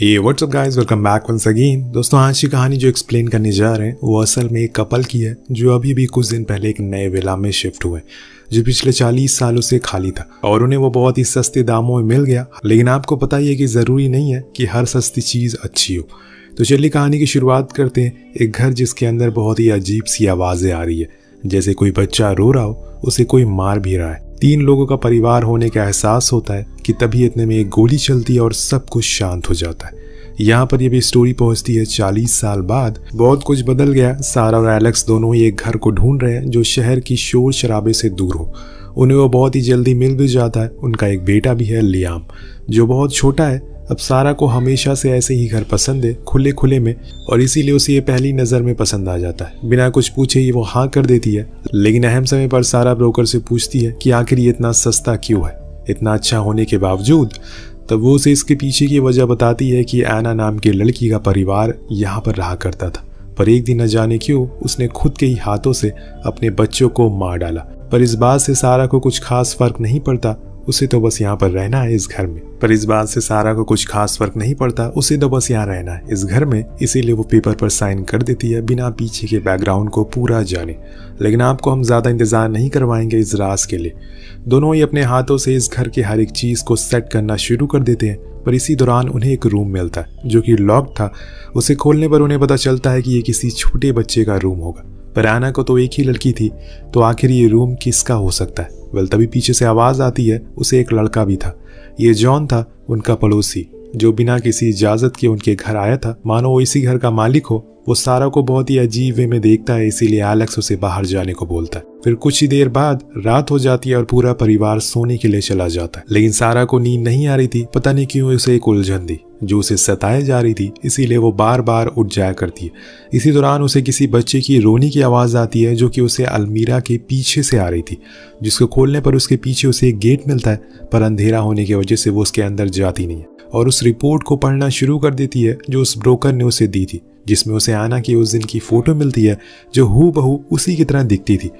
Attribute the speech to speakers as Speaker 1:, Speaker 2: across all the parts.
Speaker 1: हे what's up guys, welcome back once again. दोस्तों, आज की कहानी जो एक्सप्लेन करने जा रहे हैं वो असल में एक कपल की है जो अभी भी कुछ दिन पहले एक नए विला में शिफ्ट हुए, जो पिछले 40 सालों से खाली था और उन्हें वो बहुत ही सस्ते दामों में मिल गया। लेकिन आपको पता ही है कि ज़रूरी नहीं है कि हर सस्ती चीज़ अच्छी हो। तो चलिए कहानी की शुरुआत करते हैं। एक घर जिसके अंदर बहुत ही अजीब सी आवाज़ें आ रही है, जैसे कोई बच्चा रो रहा हो, उसे कोई मार भी रहा है। 3 लोगों का परिवार होने का एहसास होता है कि तभी इतने में एक गोली चलती है और सब कुछ शांत हो जाता है। यहाँ पर ये भी स्टोरी पहुंचती है 40 साल बाद। बहुत कुछ बदल गया। सारा और एलेक्स दोनों ही एक घर को ढूंढ रहे हैं जो शहर की शोर शराबे से दूर हो। उन्हें वो बहुत ही जल्दी मिल भी जाता है। उनका एक बेटा भी है, लियाम, जो बहुत छोटा है। अब सारा को हमेशा से ऐसे ही घर पसंद है, खुले खुले में, और इसीलिए उसे ये पहली नज़र में पसंद आ जाता है। बिना कुछ पूछे ही वो हाँ कर देती है। लेकिन अहम समय पर सारा ब्रोकर से पूछती है कि आखिर ये इतना सस्ता क्यों है, इतना अच्छा होने के बावजूद। तब वो उसे इसके पीछे की वजह बताती है कि एना नाम के लड़की का परिवार यहाँ पर रहा करता था, पर एक दिन न जाने क्यों उसने खुद के ही हाथों से अपने बच्चों को मार डाला। पर इस बात से सारा को कुछ खास फर्क नहीं पड़ता, उसे तो बस यहाँ पर रहना है इस घर में। इस घर में, इसीलिए वो पेपर पर साइन कर देती है बिना पीछे के बैकग्राउंड को पूरा जाने। लेकिन आपको हम ज़्यादा इंतज़ार नहीं करवाएंगे इस राज के लिए। दोनों ही अपने हाथों से इस घर के हर एक चीज़ को सेट करना शुरू कर देते हैं। पर इसी दौरान उन्हें एक रूम मिलता है जो कि लॉक था। उसे खोलने पर उन्हें पता चलता है कि ये किसी छोटे बच्चे का रूम होगा। पर एना को तो एक ही लड़की थी, तो आखिर ये रूम किसका हो सकता है। वेल, तभी पीछे से आवाज़ आती है। उसे एक लड़का भी था। ये जॉन था, उनका पड़ोसी, जो बिना किसी इजाज़त के उनके घर आया था, मानो वो इसी घर का मालिक हो। वो सारा को बहुत ही अजीब वे में देखता है, इसीलिए एलेक्स उसे बाहर जाने को बोलता है। फिर कुछ ही देर बाद रात हो जाती है और पूरा परिवार सोने के लिए चला जाता है। लेकिन सारा को नींद नहीं आ रही थी। पता नहीं क्यों उसे एक उलझन थी जो उसे सताए जा रही थी, इसीलिए वो बार बार उठ जाया करती है। इसी दौरान उसे किसी बच्चे की रोने की आवाज़ आती है जो कि उसे अलमीरा के पीछे से आ रही थी, जिसको खोलने पर उसके पीछे उसे एक गेट मिलता है। पर अंधेरा होने की वजह से वो उसके अंदर जाती नहीं है और उस रिपोर्ट को पढ़ना शुरू कर देती है जो उस ब्रोकर ने उसे दी थी, जिसमें उसे एना की उस दिन की फ़ोटो मिलती है जो हूबहू उसी की तरह दिखती थी।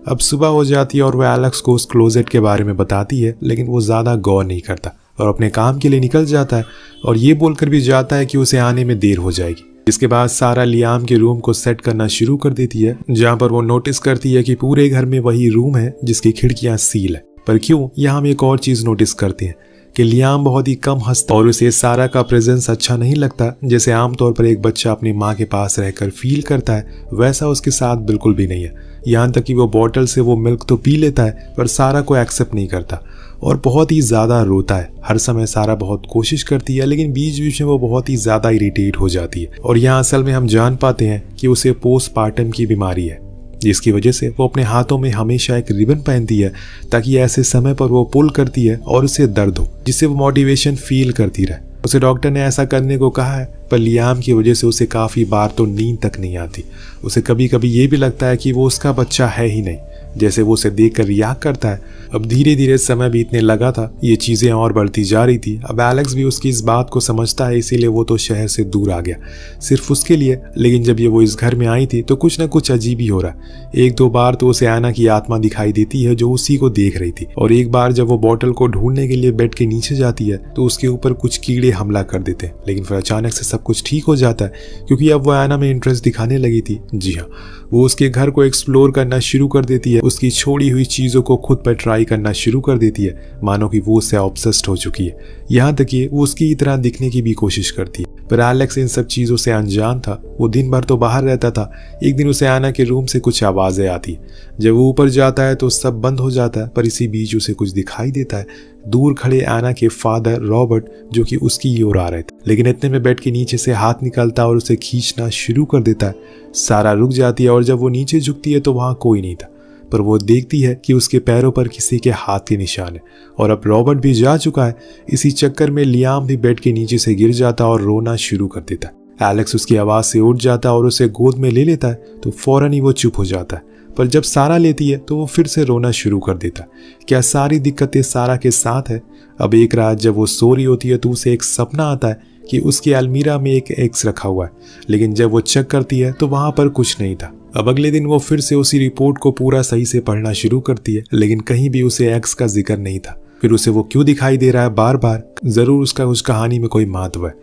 Speaker 1: अब सुबह हो जाती है और वह एलेक्स को उस क्लोजेट के बारे में बताती है, लेकिन वो ज़्यादा गौर नहीं करता और अपने काम के लिए निकल जाता है और ये बोलकर भी जाता है कि उसे आने में देर हो जाएगी। इसके बाद सारा लियाम के रूम को सेट करना शुरू कर देती है, जहाँ पर वो नोटिस करती है कि पूरे घर में वही रूम है जिसकी खिड़कियाँ सील है। पर क्यों, यहाँ हम एक और चीज़ नोटिस करते हैं कि लियाम बहुत ही कम हंसता और उसे सारा का प्रेजेंस अच्छा नहीं लगता। जैसे आमतौर पर एक बच्चा अपनी माँ के पास रहकर फील करता है, वैसा उसके साथ बिल्कुल भी नहीं है। यहाँ तक कि वो बॉटल से वो मिल्क तो पी लेता है, पर सारा को एक्सेप्ट नहीं करता और बहुत ही ज़्यादा रोता है। हर समय सारा बहुत कोशिश करती है, लेकिन बीच बीच में वो बहुत ही ज़्यादा इरिटेट हो जाती है। और यहाँ असल में हम जान पाते हैं कि उसे पोस्टपार्टम की बीमारी है, जिसकी वजह से वो अपने हाथों में हमेशा एक रिबन पहनती है ताकि ऐसे समय पर वो पुल करती है और उसे दर्द हो, जिससे वो मोटिवेशन फील करती रहे। उसे डॉक्टर ने ऐसा करने को कहा है, पर लियाम की वजह से उसे काफ़ी बार तो नींद तक नहीं आती। उसे कभी कभी ये भी लगता है कि वो उसका बच्चा है ही नहीं, जैसे वो उसे देखकर रिएक्ट करता है। अब धीरे धीरे समय बीतने लगा था, ये चीज़ें और बढ़ती जा रही थी। अब एलेक्स भी उसकी इस बात को समझता है, इसीलिए वो तो शहर से दूर आ गया सिर्फ उसके लिए। लेकिन जब ये वो इस घर में आई थी तो कुछ ना कुछ अजीब ही हो रहा है। 1-2 बार तो उसे एना की आत्मा दिखाई देती है जो उसी को देख रही थी, और एक बार जब वो बॉटल को ढूंढने के लिए बेड के नीचे जाती है तो उसके ऊपर कुछ कीड़े हमला कर देते हैं। लेकिन फिर अचानक से सब कुछ ठीक हो जाता है, क्योंकि अब वो एना में इंटरेस्ट दिखाने लगी थी। जी हाँ, वो उसके घर को एक्सप्लोर करना शुरू कर देती है। उसकी छोड़ी हुई चीज़ों को खुद पर ट्राई करना शुरू कर देती है, मानो कि वो उससे ऑब्सेस्ड हो चुकी है। यहाँ तक कि वो उसकी तरह दिखने की भी कोशिश करती है। पर एलेक्स इन सब चीज़ों से अनजान था। वो दिन भर तो बाहर रहता था। एक दिन उसे एना के रूम से कुछ आवाज़ें आती। जब वो ऊपर जाता है तो सब बंद हो जाता है, पर इसी बीच उसे कुछ दिखाई देता है। दूर खड़े एना के फादर रॉबर्ट, जो कि उसकी ओर आ रहे थे। लेकिन इतने में बेड के नीचे से हाथ निकलता है और उसे खींचना शुरू कर देता है। सारा रुक जाती है और जब वो नीचे झुकती है तो वहाँ कोई नहीं था, पर वो देखती है कि उसके पैरों पर किसी के हाथ के निशान है। और अब रॉबर्ट भी जा चुका है। इसी चक्कर में लियाम भी बेड के नीचे से गिर जाता और रोना शुरू कर देता है। एलेक्स उसकी आवाज़ से उठ जाता और उसे गोद में ले लेता है, तो फौरन ही वो चुप हो जाता है। पर जब सारा लेती है तो वो फिर से रोना शुरू कर देता है। क्या सारी दिक्कतें सारा के साथ है? अब एक रात जब वो सो रही होती है तो उसे एक सपना आता है कि उसकी अलमीरा में एक एक्स रखा हुआ है, लेकिन जब वो चेक करती है तो वहाँ पर कुछ नहीं था। अब अगले दिन वो फिर से उसी रिपोर्ट को पूरा सही से पढ़ना शुरू करती है, लेकिन कहीं भी उसे एक्स का जिक्र नहीं था। फिर उसे वो क्यों दिखाई दे रहा है बार बार, ज़रूर उसका उस कहानी में कोई महत्व है।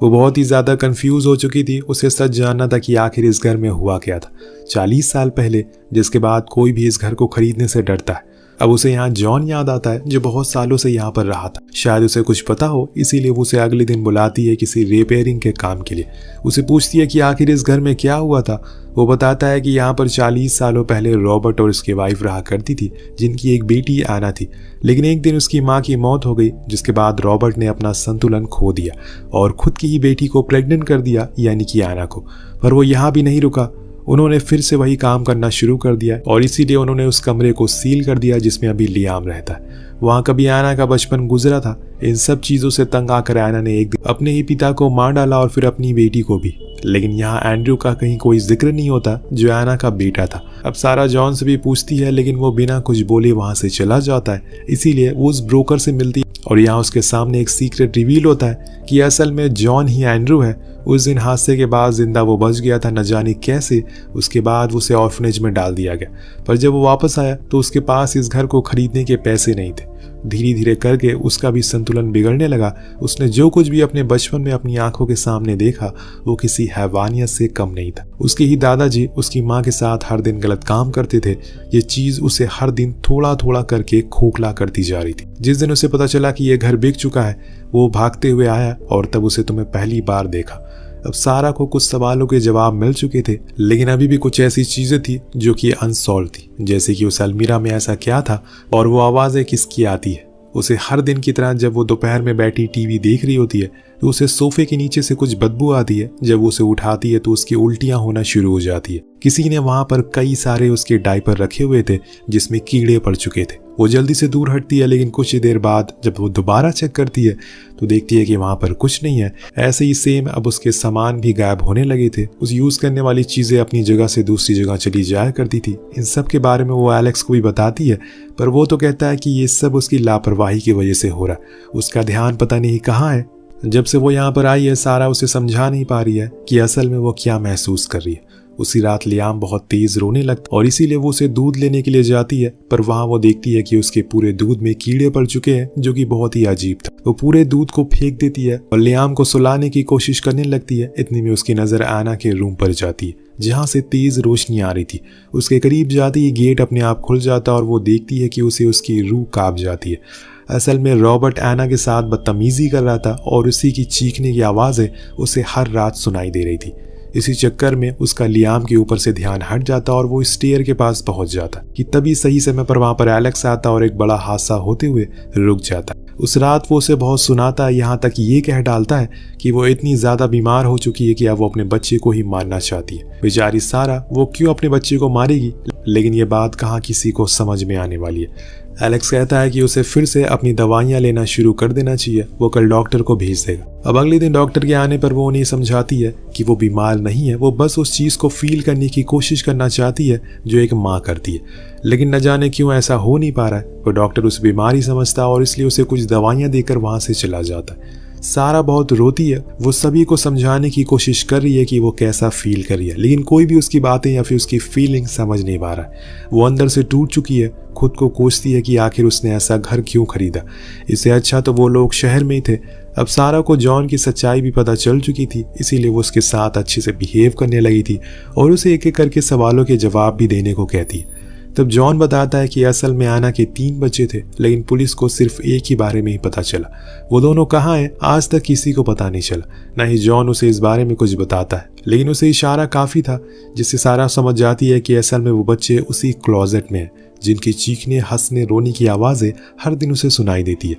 Speaker 1: वो बहुत ही ज़्यादा कंफ्यूज हो चुकी थी। उसे सच जानना था कि आखिर इस घर में हुआ क्या था 40 साल पहले, जिसके बाद कोई भी इस घर को खरीदने से डरता है। अब उसे यहाँ जॉन याद आता है जो बहुत सालों से यहाँ पर रहा था। शायद उसे कुछ पता हो, इसीलिए वो उसे अगले दिन बुलाती है किसी रिपेयरिंग के काम के लिए। उसे पूछती है कि आखिर इस घर में क्या हुआ था। वो बताता है कि यहाँ पर 40 सालों पहले रॉबर्ट और उसकी वाइफ रहा करती थी, जिनकी एक बेटी आना थी। लेकिन एक दिन उसकी माँ की मौत हो गई, जिसके बाद रॉबर्ट ने अपना संतुलन खो दिया और खुद की ही बेटी को प्रेग्नेंट कर दिया, यानी कि आना को। पर वो यहाँ भी नहीं रुका, उन्होंने फिर से वही काम करना शुरू कर दिया और इसीलिए उन्होंने उस कमरे को सील कर दिया जिसमें अभी लियाम रहता है। वहाँ कभी आना का बचपन गुजरा था। इन सब चीज़ों से तंग आकर आना ने एक दिन अपने ही पिता को मार डाला और फिर अपनी बेटी को भी। लेकिन यहाँ एंड्रू का कहीं कोई जिक्र नहीं होता जो आना का बेटा था। अब सारा जॉन से भी पूछती है, लेकिन वो बिना कुछ बोले वहाँ से चला जाता है। इसीलिए वो उस ब्रोकर से मिलती है और यहाँ उसके सामने एक सीक्रेट रिवील होता है कि असल में जॉन ही एंड्रू है। उस दिन हादसे के बाद जिंदा वो बच गया था, न जाने कैसे। उसके बाद उसे ऑर्फनेज में डाल दिया गया, पर जब वो वापस आया तो उसके पास इस घर को खरीदने के पैसे नहीं थे। धीरे धीरे करके उसका भी संतुलन बिगड़ने लगा। उसने जो कुछ भी अपने बचपन में अपनी आंखों के सामने देखा वो किसी हैवानियत से कम नहीं था। उसके ही दादाजी उसकी माँ के साथ हर दिन गलत काम करते थे। ये चीज उसे हर दिन थोड़ा थोड़ा करके खोखला करती जा रही थी। जिस दिन उसे पता चला कि यह घर बिक चुका है, वो भागते हुए आया और तब उसे तुम्हें पहली बार देखा। अब सारा को कुछ सवालों के जवाब मिल चुके थे, लेकिन अभी भी कुछ ऐसी चीजें थी जो कि अनसॉल्व थी, जैसे कि उस अलमीरा में ऐसा क्या था और वो आवाजें किसकी आती है। उसे हर दिन की तरह जब वो दोपहर में बैठी टीवी देख रही होती है तो उसे सोफे के नीचे से कुछ बदबू आती है। जब वो उसे उठाती है तो उसकी उल्टियां होना शुरू हो जाती है। किसी ने वहां पर कई सारे उसके डायपर रखे हुए थे जिसमें कीड़े पड़ चुके थे। वो जल्दी से दूर हटती है, लेकिन कुछ ही देर बाद जब वो दोबारा चेक करती है तो देखती है कि वहां पर कुछ नहीं है। ऐसे ही सेम अब उसके सामान भी गायब होने लगे थे। उस यूज करने वाली चीजें अपनी जगह से दूसरी जगह चली जाया करती थी। इन सब के बारे में वो एलेक्स को भी बताती है, पर वो तो कहता है कि ये सब उसकी लापरवाही की वजह से हो रहा है। उसका ध्यान पता नहीं कहाँ है। जब से वो यहाँ पर आई है, सारा उसे समझा नहीं पा रही है कि असल में वो क्या महसूस कर रही है। उसी रात लियाम बहुत तेज रोने लगता और इसीलिए वो उसे दूध लेने के लिए जाती है, पर वहां वो देखती है कि उसके पूरे दूध में कीड़े पड़ चुके हैं, जो कि बहुत ही अजीब था। वो पूरे दूध को फेंक देती है और लियाम को सुलाने की कोशिश करने लगती है। इतने में उसकी नजर आना के रूम पर जाती है, जहां से तेज रोशनी आ रही थी। उसके करीब जाते ही गेट अपने आप खुल जाता और वो देखती है कि उसे उसकी रूह कांप जाती है। असल में रॉबर्ट एना के साथ बदतमीजी कर रहा था और उसी की चीखने की आवाज़ें उसे हर रात सुनाई दे रही थी। इसी चक्कर में उसका लियाम के ऊपर से ध्यान हट जाता और वो स्टेयर के पास पहुंच जाता कि तभी सही समय पर वहां पर एलेक्स आता और एक बड़ा हादसा होते हुए रुक जाता। उस रात वो उसे बहुत सुनाता है, यहाँ तक ये कह डालता है कि वो इतनी ज्यादा बीमार हो चुकी है कि अब वो अपने बच्चे को ही मारना चाहती है। बेचारी सारा, वो क्यों अपने बच्चे को मारेगी? लेकिन ये बात कहाँ किसी को समझ में आने वाली है। एलेक्स कहता है कि उसे फिर से अपनी दवाइयां लेना शुरू कर देना चाहिए, वो कल डॉक्टर को भेज देगा। अब अगले दिन डॉक्टर के आने पर वो उन्हें समझाती है कि वो बीमार नहीं है, वो बस उस चीज को फील करने की कोशिश करना चाहती है जो एक माँ करती है। लेकिन न जाने क्यों ऐसा हो नहीं पा रहा है। वो डॉक्टर उसे बीमारी समझता और इसलिए उसे कुछ दवाइयां देकर वहां से चला जाता है। सारा बहुत रोती है। वो सभी को समझाने की कोशिश कर रही है कि वो कैसा फील कर रही है, लेकिन कोई भी उसकी बातें या फिर उसकी फीलिंग समझ नहीं पा रहा है। वो अंदर से टूट चुकी है। खुद को कोसती है कि आखिर उसने ऐसा घर क्यों खरीदा। इससे अच्छा तो वो लोग शहर में ही थे। अब सारा को जॉन की सच्चाई भी पता चल चुकी थी, इसीलिए वो उसके साथ अच्छे से बिहेव करने लगी थी और उसे एक एक करके सवालों के जवाब भी देने को कहती है। तब जॉन बताता है कि असल में आना के 3 बच्चे थे, लेकिन पुलिस को सिर्फ एक ही बारे में ही पता चला। वो दोनों कहाँ हैं आज तक किसी को पता नहीं चला। न ही जॉन उसे इस बारे में कुछ बताता है, लेकिन उसे इशारा काफी था जिससे सारा समझ जाती है कि असल में वो बच्चे उसी क्लोजेट में हैं जिनकी चीखने, हंसने, रोने की आवाज़ें हर दिन उसे सुनाई देती है।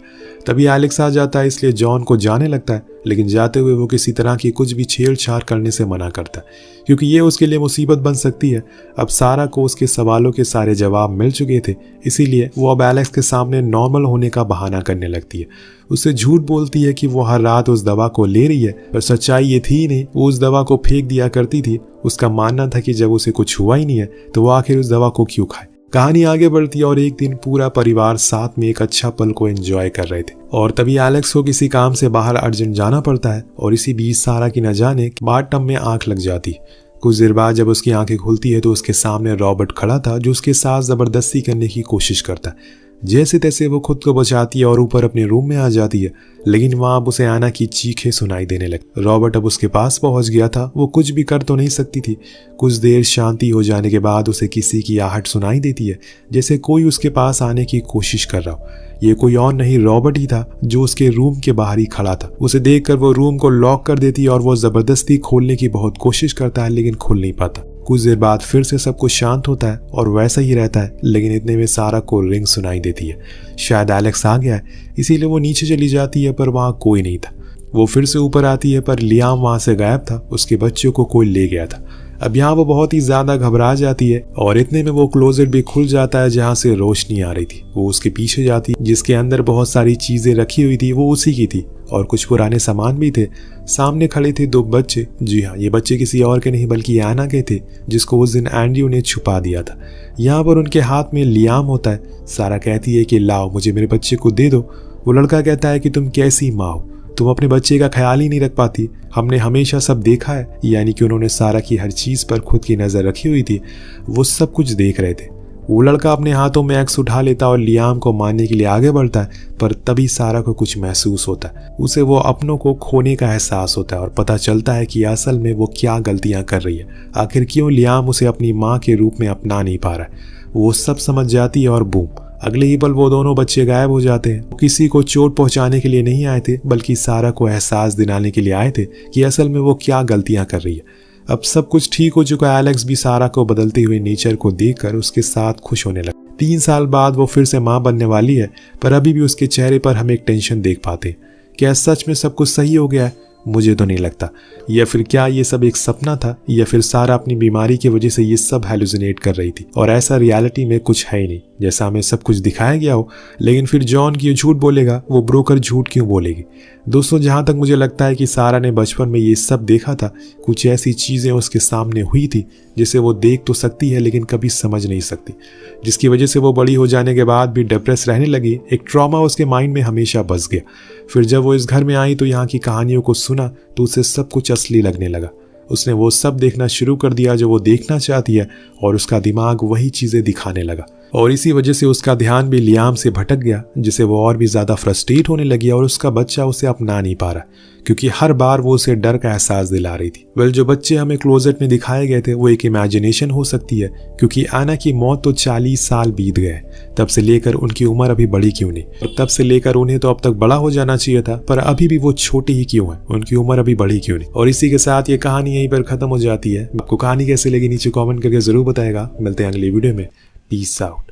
Speaker 1: तभी एलेक्स आ जाता है, इसलिए जॉन को जाने लगता है, लेकिन जाते हुए वो किसी तरह की कुछ भी छेड़छाड़ करने से मना करता है, क्योंकि ये उसके लिए मुसीबत बन सकती है। अब सारा को उसके सवालों के सारे जवाब मिल चुके थे, इसीलिए वो अब एलेक्स के सामने नॉर्मल होने का बहाना करने लगती है। उससे झूठ बोलती है कि वो हर रात उस दवा को ले रही है, पर सच्चाई ये थी नहीं। वो उस दवा को फेंक दिया करती थी। उसका मानना था कि जब उसे कुछ हुआ ही नहीं है तो वो आखिर उस दवा को क्यों खाए। कहानी आगे बढ़ती है और एक दिन पूरा परिवार साथ में एक अच्छा पल को एंजॉय कर रहे थे और तभी एलेक्स को किसी काम से बाहर अर्जेंट जाना पड़ता है और इसी बीच सारा की न जाने बाथटब में आंख लग जाती। कुछ देर बाद जब उसकी आंखें खुलती है तो उसके सामने रॉबर्ट खड़ा था, जो उसके साथ जबरदस्ती करने की कोशिश करता है। जैसे तैसे वो खुद को बचाती है और ऊपर अपने रूम में आ जाती है, लेकिन वहां अब उसे आना की चीखें सुनाई देने लगी। रॉबर्ट अब उसके पास पहुंच गया था। वो कुछ भी कर तो नहीं सकती थी। कुछ देर शांति हो जाने के बाद उसे किसी की आहट सुनाई देती है, जैसे कोई उसके पास आने की कोशिश कर रहा हो। ये कोई और नहीं रॉबर्ट ही था, जो उसके रूम के बाहर ही खड़ा था। उसे देखकर वो रूम को लॉक कर देती है और वो जबरदस्ती खोलने की बहुत कोशिश करता है, लेकिन खुल नहीं पाता। कुछ देर बाद फिर से सब कुछ शांत होता है और वैसा ही रहता है, लेकिन इतने में सारा को रिंग सुनाई देती है। शायद एलेक्स आ गया है, इसीलिए वो नीचे चली जाती है, पर वहां कोई नहीं था। वो फिर से ऊपर आती है, पर लियाम वहां से गायब था। उसके बच्चों को कोई ले गया था। अब यहाँ वो बहुत ही ज्यादा घबरा जाती है और इतने में वो क्लोजेट भी खुल जाता है जहाँ से रोशनी आ रही थी। वो उसके पीछे जाती, जिसके अंदर बहुत सारी चीजें रखी हुई थी, वो उसी की थी और कुछ पुराने सामान भी थे। सामने खड़े थे 2 बच्चे। जी हाँ, ये बच्चे किसी और के नहीं बल्कि एना के थे, जिसको उस दिन एंड्रयू ने छुपा दिया था। यहाँ पर उनके हाथ में लियाम होता है। सारा कहती है कि लाओ, मुझे मेरे बच्चे को दे दो। वो लड़का कहता है कि तुम कैसी माँ हो, तुम अपने बच्चे का ख्याल ही नहीं रख पाती। हमने हमेशा सब देखा है, यानी कि उन्होंने सारा की हर चीज पर खुद की नजर रखी हुई थी। वो सब कुछ देख रहे थे। वो लड़का अपने हाथों में एक्स उठा लेता और लियाम को मारने के लिए आगे बढ़ता है, पर तभी सारा को कुछ महसूस होता है। उसे वो अपनों को खोने का एहसास होता है और पता चलता है कि असल में वो क्या गलतियां कर रही है। आखिर क्यों लियाम उसे अपनी माँ के रूप में अपना नहीं पा रहा है। वो सब समझ जाती है और बूम, अगले ही पल वो दोनों बच्चे गायब हो जाते हैं। वो किसी को चोट पहुंचाने के लिए नहीं आए थे, बल्कि सारा को एहसास दिलाने के लिए आए थे कि असल में वो क्या गलतियां कर रही है। अब सब कुछ ठीक हो चुका है। एलेक्स भी सारा को बदलते हुए नेचर को देखकर उसके साथ खुश होने लगा। 3 साल बाद वो फिर से माँ बनने वाली है, पर अभी भी उसके चेहरे पर हम एक टेंशन देख पाते हैं। क्या सच में सब कुछ सही हो गया है? मुझे तो नहीं लगता। या फिर क्या ये सब एक सपना था, या फिर सारा अपनी बीमारी की वजह से ये सब हेलुसिनेट कर रही थी और ऐसा रियलिटी में कुछ है ही नहीं, जैसा हमें सब कुछ दिखाया गया हो। लेकिन फिर जॉन क्यों झूठ बोलेगा? वो ब्रोकर झूठ क्यों बोलेगी? दोस्तों, जहां तक मुझे लगता है कि सारा ने बचपन में ये सब देखा था। कुछ ऐसी चीजें उसके सामने हुई थी जिसे वो देख तो सकती है लेकिन कभी समझ नहीं सकती, जिसकी वजह से वो बड़ी हो जाने के बाद भी डिप्रेस रहने लगी। एक ट्रॉमा उसके माइंड में हमेशा बस गया। फिर जब वो इस घर में आई तो यहाँ की कहानियों को सुना तो उसे सब कुछ असली लगने लगा। उसने वो सब देखना शुरू कर दिया जो वो देखना चाहती है और उसका दिमाग वही चीजें दिखाने लगा। और इसी वजह से उसका ध्यान भी लियाम से भटक गया, जिसे वो और भी ज्यादा फ्रस्ट्रेट होने लगी और उसका बच्चा उसे अपना नहीं पा रहा, क्योंकि हर बार वो उसे डर का एहसास दिला रही थी। वेल, जो बच्चे हमें क्लोजेट में दिखाए गए थे वो एक इमेजिनेशन हो सकती है, क्योंकि आना की मौत तो 40 साल बीत गए। तब से लेकर उनकी उम्र अभी बड़ी क्यों नहीं, और तब से लेकर उन्हें तो अब तक बड़ा हो जाना चाहिए था, पर अभी भी वो छोटी ही क्यों है, उनकी उम्र अभी बड़ी क्यों नहीं। और इसी के साथ ये कहानी यहीं पर खत्म हो जाती है। आपको कहानी कैसे लगी नीचे कॉमेंट करके जरूर बताएगा। मिलते हैं अगली वीडियो में। Peace out.